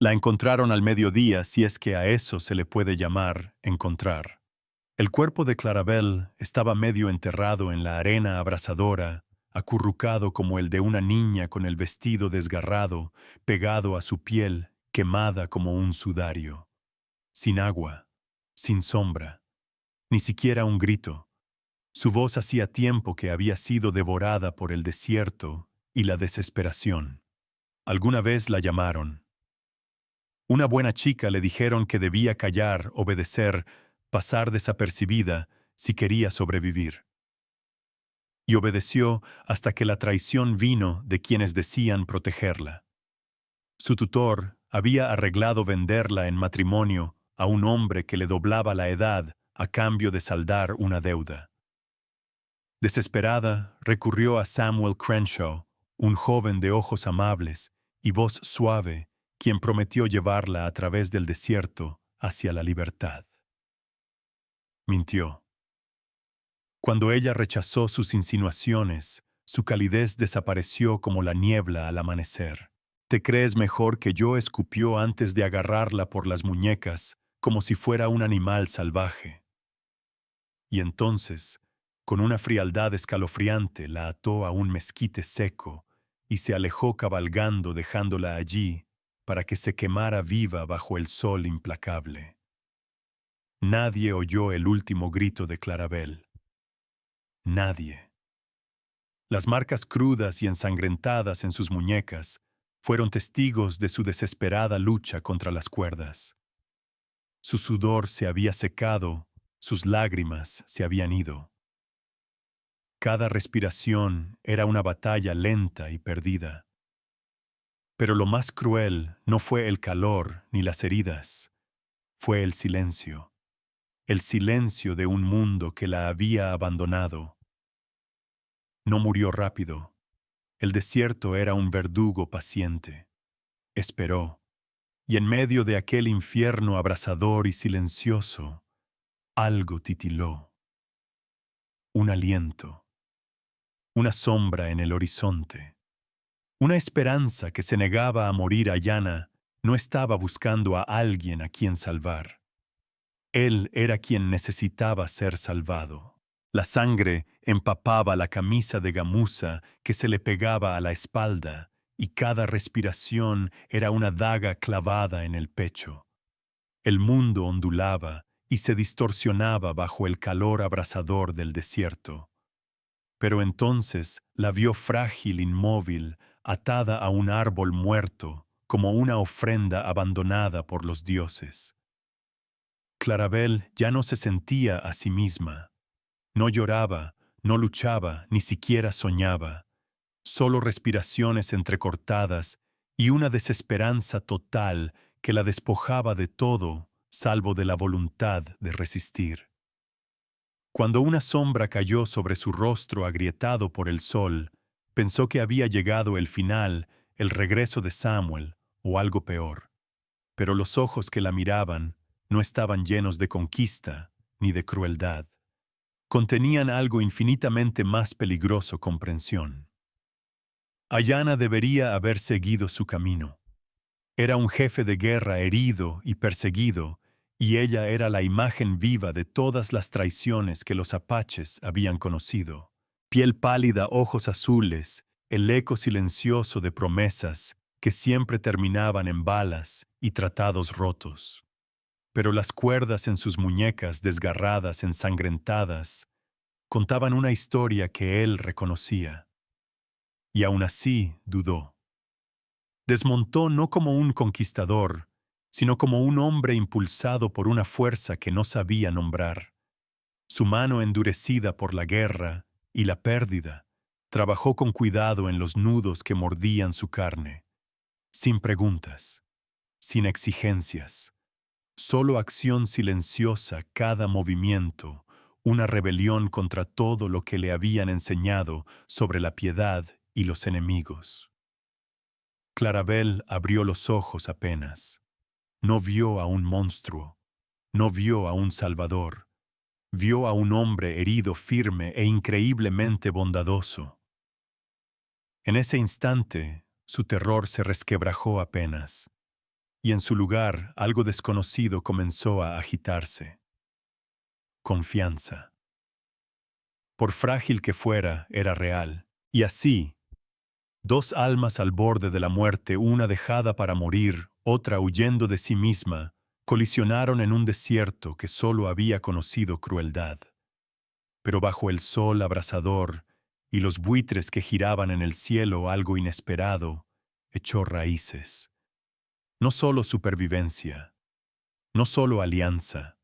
La encontraron al mediodía, si es que a eso se le puede llamar encontrar. El cuerpo de Clarabel estaba medio enterrado en la arena abrasadora, acurrucado como el de una niña con el vestido desgarrado, pegado a su piel, quemada como un sudario. Sin agua, sin sombra, ni siquiera un grito. Su voz hacía tiempo que había sido devorada por el desierto y la desesperación. Alguna vez la llamaron. Una buena chica le dijeron que debía callar, obedecer, pasar desapercibida si quería sobrevivir. Y obedeció hasta que la traición vino de quienes decían protegerla. Su tutor había arreglado venderla en matrimonio a un hombre que le doblaba la edad a cambio de saldar una deuda. Desesperada, recurrió a Samuel Crenshaw, un joven de ojos amables y voz suave, quien prometió llevarla a través del desierto hacia la libertad. Mintió. Cuando ella rechazó sus insinuaciones, su calidez desapareció como la niebla al amanecer. ¿Te crees mejor que yo?, escupió antes de agarrarla por las muñecas, como si fuera un animal salvaje. Y entonces, con una frialdad escalofriante, la ató a un mezquite seco y se alejó cabalgando dejándola allí para que se quemara viva bajo el sol implacable. Nadie oyó el último grito de Clarabel. Nadie. Las marcas crudas y ensangrentadas en sus muñecas fueron testigos de su desesperada lucha contra las cuerdas. Su sudor se había secado, sus lágrimas se habían ido. Cada respiración era una batalla lenta y perdida. Pero lo más cruel no fue el calor ni las heridas, fue el silencio de un mundo que la había abandonado. No murió rápido. El desierto era un verdugo paciente. Esperó, y en medio de aquel infierno abrasador y silencioso, algo titiló. Un aliento, una sombra en el horizonte. Una esperanza que se negaba a morir allana no estaba buscando a alguien a quien salvar. Él era quien necesitaba ser salvado. La sangre empapaba la camisa de gamuza que se le pegaba a la espalda y cada respiración era una daga clavada en el pecho. El mundo ondulaba y se distorsionaba bajo el calor abrasador del desierto. Pero entonces la vio frágil, inmóvil, atada a un árbol muerto, como una ofrenda abandonada por los dioses. Clarabel ya no se sentía a sí misma. No lloraba, no luchaba, ni siquiera soñaba. Solo respiraciones entrecortadas y una desesperanza total que la despojaba de todo, salvo de la voluntad de resistir. Cuando una sombra cayó sobre su rostro agrietado por el sol, pensó que había llegado el final, el regreso de Samuel, o algo peor. Pero los ojos que la miraban no estaban llenos de conquista ni de crueldad. Contenían algo infinitamente más peligroso: comprensión. Ayana debería haber seguido su camino. Era un jefe de guerra herido y perseguido, y ella era la imagen viva de todas las traiciones que los apaches habían conocido. Piel pálida, ojos azules, el eco silencioso de promesas que siempre terminaban en balas y tratados rotos. Pero las cuerdas en sus muñecas desgarradas, ensangrentadas, contaban una historia que él reconocía. Y aún así dudó. Desmontó no como un conquistador, sino como un hombre impulsado por una fuerza que no sabía nombrar. Su mano endurecida por la guerra y la pérdida, trabajó con cuidado en los nudos que mordían su carne, sin preguntas, sin exigencias, solo acción silenciosa, cada movimiento, una rebelión contra todo lo que le habían enseñado sobre la piedad y los enemigos. Clarabel abrió los ojos apenas. No vio a un monstruo, no vio a un salvador, vio a un hombre herido, firme e increíblemente bondadoso. En ese instante, su terror se resquebrajó apenas. y en su lugar algo desconocido comenzó a agitarse. Confianza. Por frágil que fuera, era real. Y así, dos almas al borde de la muerte, una dejada para morir, otra huyendo de sí misma, colisionaron en un desierto que solo había conocido crueldad. Pero bajo el sol abrasador y los buitres que giraban en el cielo, algo inesperado echó raíces. No solo supervivencia, no solo alianza,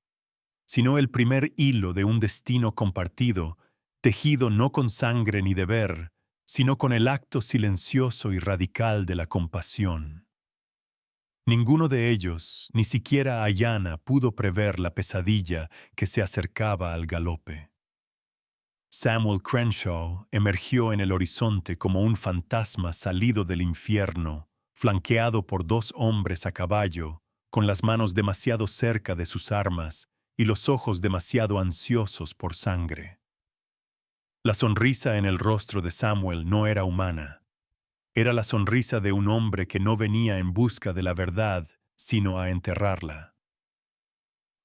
sino el primer hilo de un destino compartido, tejido no con sangre ni deber, sino con el acto silencioso y radical de la compasión. Ninguno de ellos, ni siquiera Ayanna, pudo prever la pesadilla que se acercaba al galope. Samuel Crenshaw emergió en el horizonte como un fantasma salido del infierno, flanqueado por dos hombres a caballo, con las manos demasiado cerca de sus armas y los ojos demasiado ansiosos por sangre. La sonrisa en el rostro de Samuel no era humana. Era la sonrisa de un hombre que no venía en busca de la verdad, sino a enterrarla.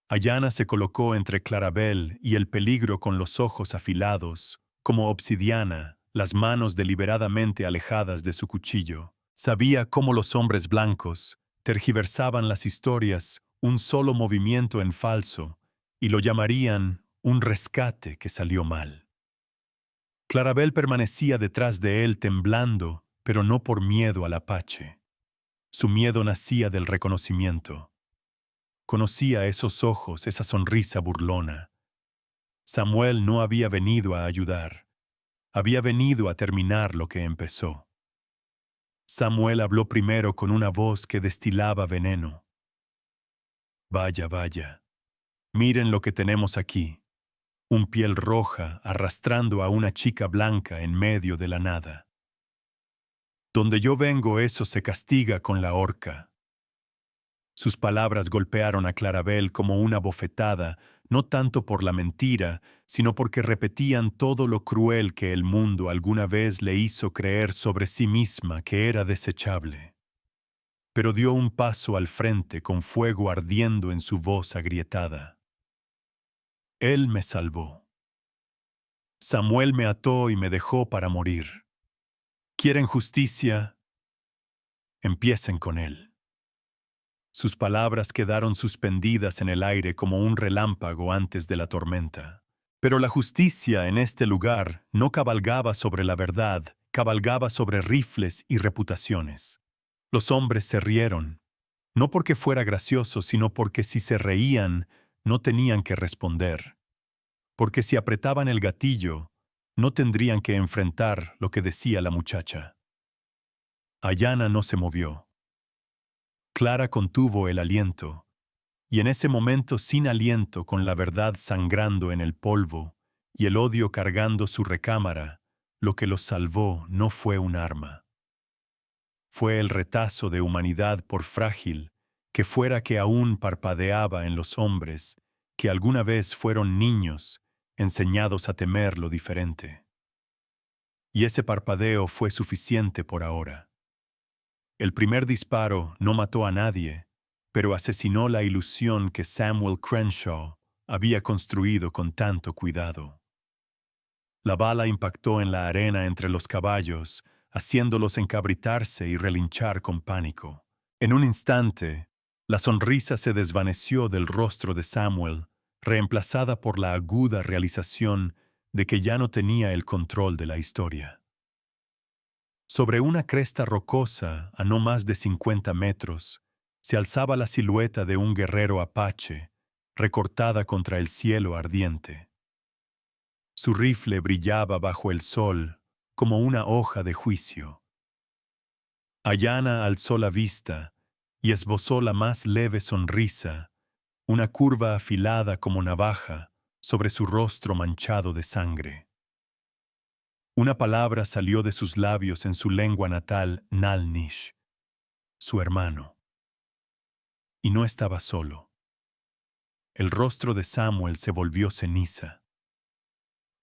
Ayanna se colocó entre Clarabel y el peligro con los ojos afilados, como obsidiana, las manos deliberadamente alejadas de su cuchillo. Sabía cómo los hombres blancos tergiversaban las historias, un solo movimiento en falso, y lo llamarían un rescate que salió mal. Clarabel permanecía detrás de él temblando, pero no por miedo al apache. Su miedo nacía del reconocimiento. Conocía esos ojos, esa sonrisa burlona. Samuel no había venido a ayudar. Había venido a terminar lo que empezó. Samuel habló primero con una voz que destilaba veneno. Vaya, vaya. Miren lo que tenemos aquí. Un piel roja arrastrando a una chica blanca en medio de la nada. Donde yo vengo eso se castiga con la horca. Sus palabras golpearon a Clarabel como una bofetada, no tanto por la mentira, sino porque repetían todo lo cruel que el mundo alguna vez le hizo creer sobre sí misma que era desechable. Pero dio un paso al frente con fuego ardiendo en su voz agrietada. Él me salvó. Samuel me ató y me dejó para morir. ¿Quieren justicia? Empiecen con él. Sus palabras quedaron suspendidas en el aire como un relámpago antes de la tormenta. Pero la justicia en este lugar no cabalgaba sobre la verdad, cabalgaba sobre rifles y reputaciones. Los hombres se rieron, no porque fuera gracioso, sino porque si se reían, no tenían que responder. Porque si apretaban el gatillo, no tendrían que enfrentar lo que decía la muchacha. Ayanna no se movió. Clara contuvo el aliento, y en ese momento sin aliento, con la verdad sangrando en el polvo y el odio cargando su recámara, lo que los salvó no fue un arma. Fue el retazo de humanidad, por frágil que fuera, que aún parpadeaba en los hombres que alguna vez fueron niños, enseñados a temer lo diferente. Y ese parpadeo fue suficiente por ahora. El primer disparo no mató a nadie, pero asesinó la ilusión que Samuel Crenshaw había construido con tanto cuidado. La bala impactó en la arena entre los caballos, haciéndolos encabritarse y relinchar con pánico. En un instante, la sonrisa se desvaneció del rostro de Samuel, reemplazada por la aguda realización de que ya no tenía el control de la historia. Sobre una cresta rocosa, a no más de 50 metros, se alzaba la silueta de un guerrero apache, recortada contra el cielo ardiente. Su rifle brillaba bajo el sol como una hoja de juicio. Ayanna alzó la vista y esbozó la más leve sonrisa, una curva afilada como navaja sobre su rostro manchado de sangre. Una palabra salió de sus labios en su lengua natal, Nalnish, su hermano. Y no estaba solo. El rostro de Samuel se volvió ceniza.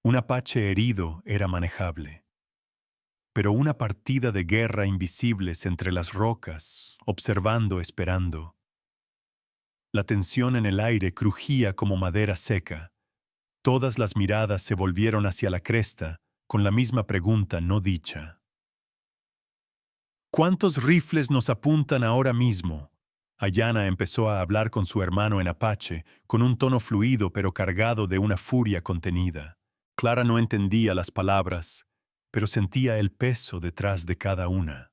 Un apache herido era manejable. pero una partida de guerra invisibles entre las rocas, observando, esperando. La tensión en el aire crujía como madera seca. Todas las miradas se volvieron hacia la cresta, con la misma pregunta no dicha. ¿Cuántos rifles nos apuntan ahora mismo? Ayana empezó a hablar con su hermano en apache, con un tono fluido pero cargado de una furia contenida. Clara no entendía las palabras, pero sentía el peso detrás de cada una.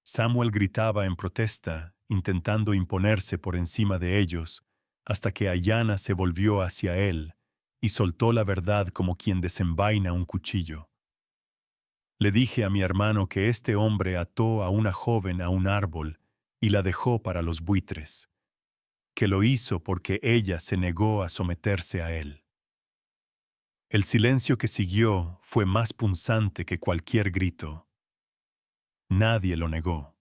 Samuel gritaba en protesta, intentando imponerse por encima de ellos, hasta que Ayana se volvió hacia él y soltó la verdad como quien desenvaina un cuchillo. Le dije a mi hermano que este hombre ató a una joven a un árbol y la dejó para los buitres, que lo hizo porque ella se negó a someterse a él. El silencio que siguió fue más punzante que cualquier grito. Nadie lo negó.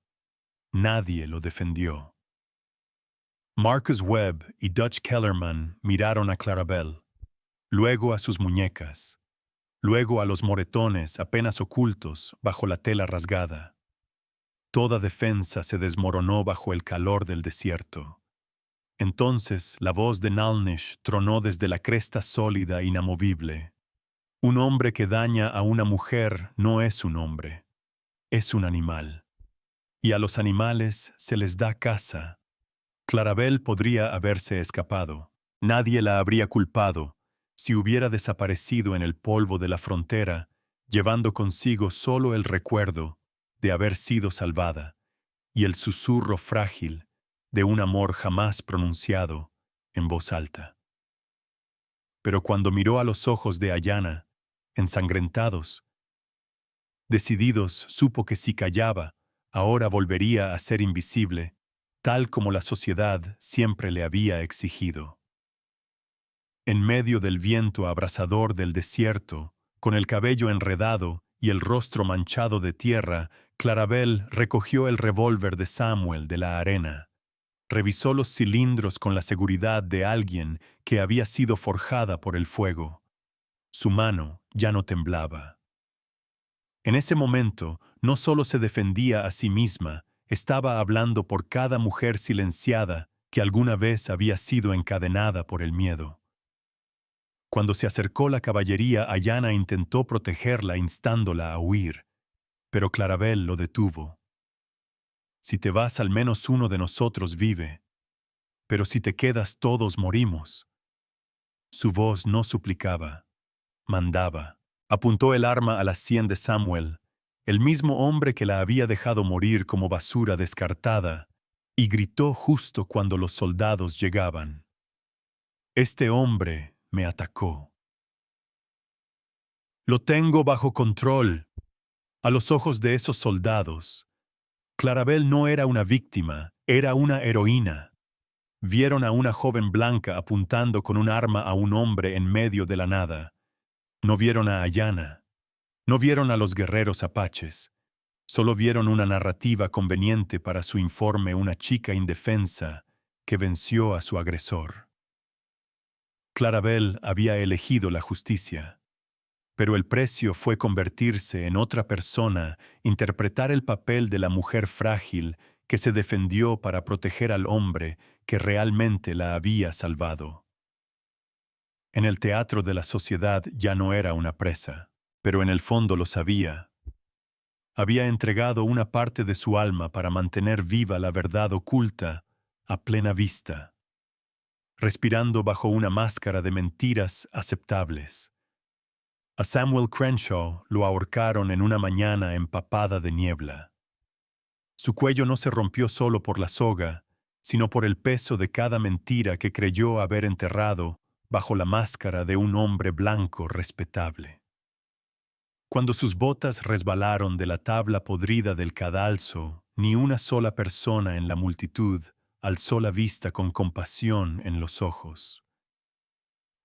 Nadie lo defendió. Marcus Webb y Dutch Kellerman miraron a Clarabelle, luego a sus muñecas, luego a los moretones apenas ocultos bajo la tela rasgada. Toda defensa se desmoronó bajo el calor del desierto. Entonces la voz de Nalnish tronó desde la cresta sólida e inamovible. Un hombre que daña a una mujer no es un hombre, es un animal. Y a los animales se les da caza. Clarabelle podría haberse escapado. Nadie la habría culpado si hubiera desaparecido en el polvo de la frontera, llevando consigo solo el recuerdo de haber sido salvada y el susurro frágil de un amor jamás pronunciado en voz alta. Pero cuando miró a los ojos de Ayana, ensangrentados, decididos, supo que si callaba, ahora volvería a ser invisible, tal como la sociedad siempre le había exigido. En medio del viento abrasador del desierto, con el cabello enredado y el rostro manchado de tierra, Clarabelle recogió el revólver de Samuel de la arena. Revisó los cilindros con la seguridad de alguien que había sido forjada por el fuego. Su mano ya no temblaba. En ese momento, no solo se defendía a sí misma, estaba hablando por cada mujer silenciada que alguna vez había sido encadenada por el miedo. Cuando se acercó la caballería, Ayana intentó protegerla instándola a huir, pero Clarabelle lo detuvo. Si te vas, al menos uno de nosotros vive, pero si te quedas, todos morimos. Su voz no suplicaba, mandaba. Apuntó el arma a la sien de Samuel, el mismo hombre que la había dejado morir como basura descartada, y gritó justo cuando los soldados llegaban. Este hombre me atacó. Lo tengo bajo control. A los ojos de esos soldados, Clarabelle no era una víctima, era una heroína. Vieron a una joven blanca apuntando con un arma a un hombre en medio de la nada. No vieron a Ayana. No vieron a los guerreros apaches. Solo vieron una narrativa conveniente para su informe, una chica indefensa que venció a su agresor. Clarabelle había elegido la justicia, pero el precio fue convertirse en otra persona, interpretar el papel de la mujer frágil que se defendió para proteger al hombre que realmente la había salvado. En el teatro de la sociedad ya no era una presa, pero en el fondo lo sabía. Había entregado una parte de su alma para mantener viva la verdad oculta a plena vista, respirando bajo una máscara de mentiras aceptables. A Samuel Crenshaw lo ahorcaron en una mañana empapada de niebla. Su cuello no se rompió solo por la soga, sino por el peso de cada mentira que creyó haber enterrado bajo la máscara de un hombre blanco respetable. Cuando sus botas resbalaron de la tabla podrida del cadalso, ni una sola persona en la multitud alzó la vista con compasión en los ojos.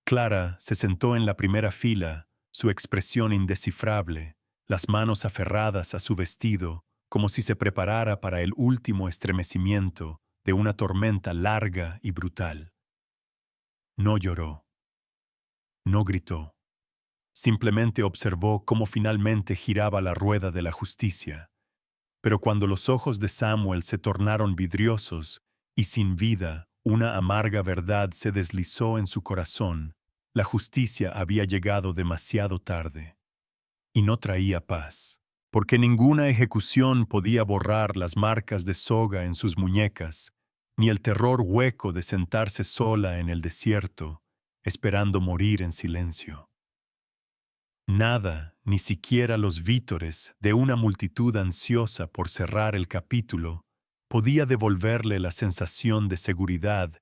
Clara se sentó en la primera fila, su expresión indescifrable, las manos aferradas a su vestido, como si se preparara para el último estremecimiento de una tormenta larga y brutal. No lloró. No gritó. Simplemente observó cómo finalmente giraba la rueda de la justicia. Pero cuando los ojos de Samuel se tornaron vidriosos y sin vida, una amarga verdad se deslizó en su corazón. La justicia había llegado demasiado tarde y no traía paz, porque ninguna ejecución podía borrar las marcas de soga en sus muñecas, ni el terror hueco de sentarse sola en el desierto, esperando morir en silencio. Nada, ni siquiera los vítores de una multitud ansiosa por cerrar el capítulo, podía devolverle la sensación de seguridad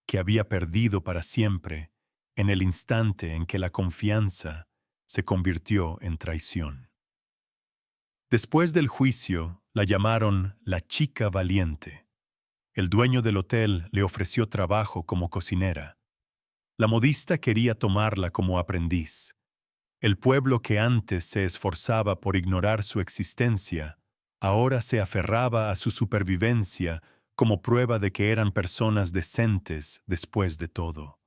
que había perdido para siempre en el instante en que la confianza se convirtió en traición. Después del juicio, la llamaron la chica valiente. El dueño del hotel le ofreció trabajo como cocinera. La modista quería tomarla como aprendiz. El pueblo que antes se esforzaba por ignorar su existencia, ahora se aferraba a su supervivencia como prueba de que eran personas decentes después de todo.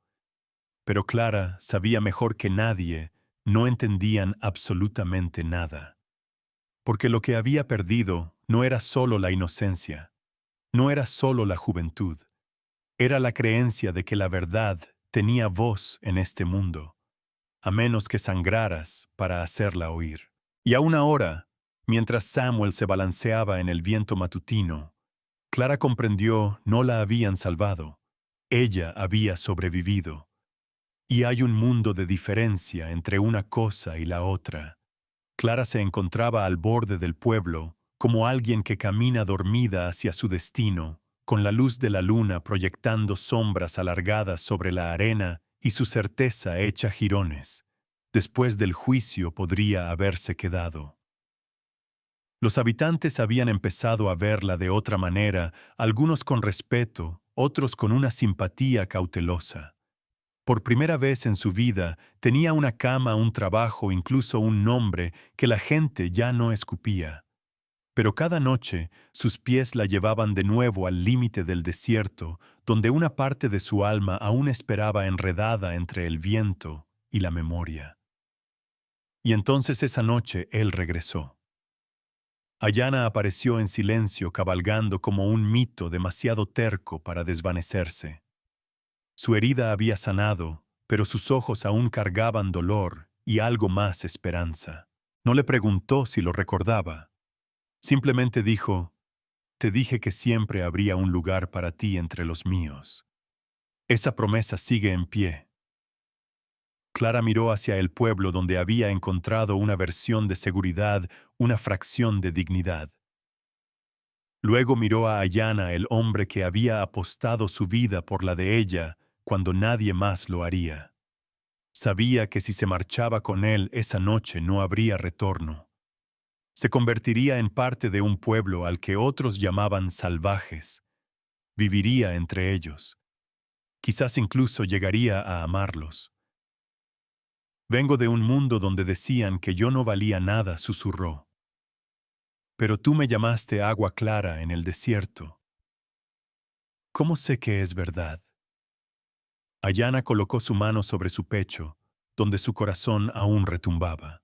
Pero Clara sabía mejor que nadie, no entendían absolutamente nada. Porque lo que había perdido no era solo la inocencia, no era solo la juventud, era la creencia de que la verdad tenía voz en este mundo, a menos que sangraras para hacerla oír. Y aún ahora, mientras Samuel se balanceaba en el viento matutino, Clara comprendió no la habían salvado, ella había sobrevivido. Y hay un mundo de diferencia entre una cosa y la otra. Clara se encontraba al borde del pueblo, como alguien que camina dormida hacia su destino, con la luz de la luna proyectando sombras alargadas sobre la arena y su certeza hecha jirones. Después del juicio podría haberse quedado. Los habitantes habían empezado a verla de otra manera, algunos con respeto, otros con una simpatía cautelosa. Por primera vez en su vida tenía una cama, un trabajo, incluso un nombre que la gente ya no escupía. Pero cada noche sus pies la llevaban de nuevo al límite del desierto, donde una parte de su alma aún esperaba enredada entre el viento y la memoria. Y entonces esa noche él regresó. Ayana apareció en silencio, cabalgando como un mito demasiado terco para desvanecerse. Su herida había sanado, pero sus ojos aún cargaban dolor y algo más esperanza. No le preguntó si lo recordaba. Simplemente dijo, «Te dije que siempre habría un lugar para ti entre los míos. Esa promesa sigue en pie». Clara miró hacia el pueblo donde había encontrado una versión de seguridad, una fracción de dignidad. Luego miró a Ayana, el hombre que había apostado su vida por la de ella cuando nadie más lo haría. Sabía que si se marchaba con él esa noche no habría retorno. Se convertiría en parte de un pueblo al que otros llamaban salvajes. Viviría entre ellos. Quizás incluso llegaría a amarlos. «Vengo de un mundo donde decían que yo no valía nada», susurró. «Pero tú me llamaste agua clara en el desierto. ¿Cómo sé que es verdad?» Ayana colocó su mano sobre su pecho, donde su corazón aún retumbaba.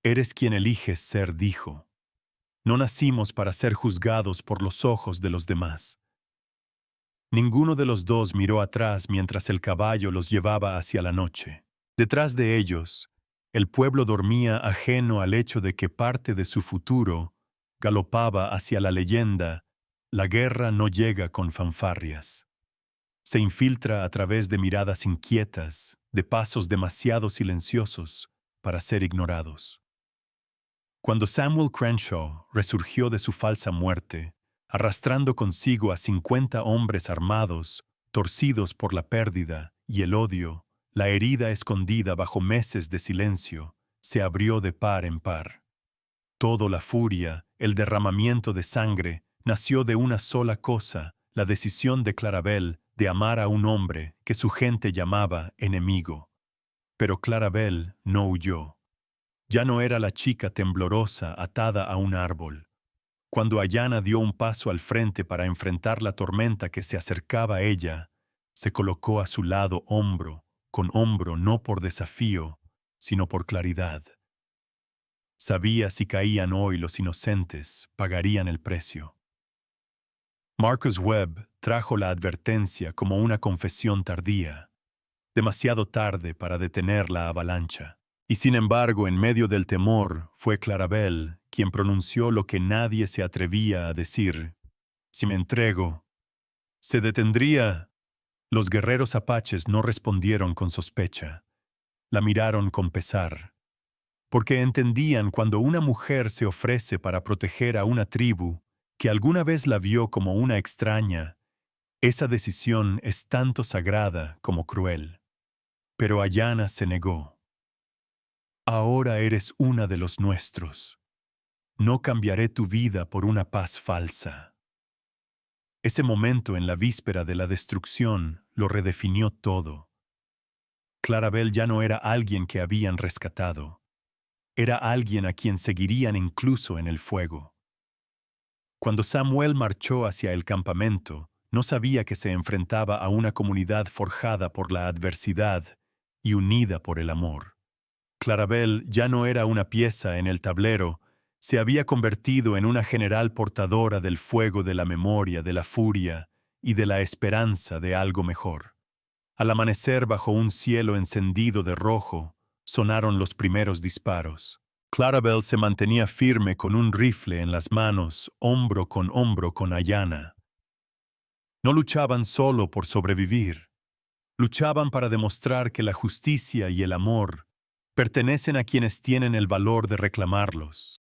«Eres quien eliges ser», dijo. «No nacimos para ser juzgados por los ojos de los demás». Ninguno de los dos miró atrás mientras el caballo los llevaba hacia la noche. Detrás de ellos, el pueblo dormía ajeno al hecho de que parte de su futuro galopaba hacia la leyenda: la guerra no llega con fanfarrias. Se infiltra a través de miradas inquietas, de pasos demasiado silenciosos para ser ignorados. Cuando Samuel Crenshaw resurgió de su falsa muerte, arrastrando consigo a 50 hombres armados, torcidos por la pérdida y el odio, la herida escondida bajo meses de silencio se abrió de par en par. Toda la furia, el derramamiento de sangre, nació de una sola cosa: la decisión de Clarabel de amar a un hombre que su gente llamaba enemigo. Pero Clarabel no huyó. Ya no era la chica temblorosa atada a un árbol. Cuando Ayana dio un paso al frente para enfrentar la tormenta que se acercaba a ella, se colocó a su lado hombro con hombro, no por desafío, sino por claridad. Sabía si caían hoy los inocentes, pagarían el precio. Marcus Webb trajo la advertencia como una confesión tardía, demasiado tarde para detener la avalancha. Y sin embargo, en medio del temor, fue Clarabel quien pronunció lo que nadie se atrevía a decir. Si me entrego, ¿se detendría? Los guerreros apaches no respondieron con sospecha. La miraron con pesar, porque entendían cuando una mujer se ofrece para proteger a una tribu que alguna vez la vio como una extraña, esa decisión es tanto sagrada como cruel. Pero Ayana se negó. Ahora eres una de los nuestros. No cambiaré tu vida por una paz falsa. Ese momento en la víspera de la destrucción lo redefinió todo. Clarabel ya no era alguien que habían rescatado. Era alguien a quien seguirían incluso en el fuego. Cuando Samuel marchó hacia el campamento, no sabía que se enfrentaba a una comunidad forjada por la adversidad y unida por el amor. Clarabel ya no era una pieza en el tablero, se había convertido en una general portadora del fuego de la memoria, de la furia y de la esperanza de algo mejor. Al amanecer bajo un cielo encendido de rojo, sonaron los primeros disparos. Clarabel se mantenía firme con un rifle en las manos, hombro con Ayana. No luchaban solo por sobrevivir. Luchaban para demostrar que la justicia y el amor pertenecen a quienes tienen el valor de reclamarlos.